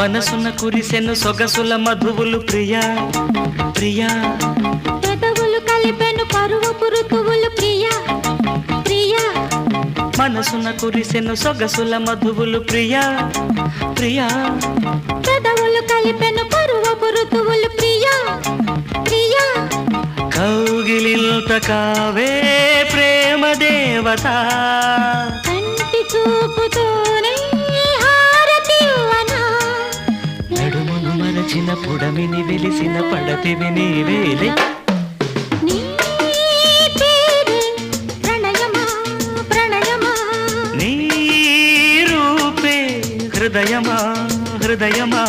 మనసున కురిసెను సొగసుల మధువులు ప్రియా ప్రియా పెదవులు కలిపెను పరువపు ఋతువులు ప్రియా ప్రియా మనసున కురిసెను సొగసుల మధువులు ప్రియా ప్రియా పెదవులు కలిపెను పరువపు ఋతువులు ప్రియా ప్రియా కౌగిలింత కావే ప్రేమ దేవత కంటి చూపుతోనే హారతివ్వనా నడుమును మరచిన పుడమిని వెలిసిన పడతివి నీవేలే నీ పేరే ప్రణయమా ప్రణయమా నీ రూపే హృదయమా హృదయమా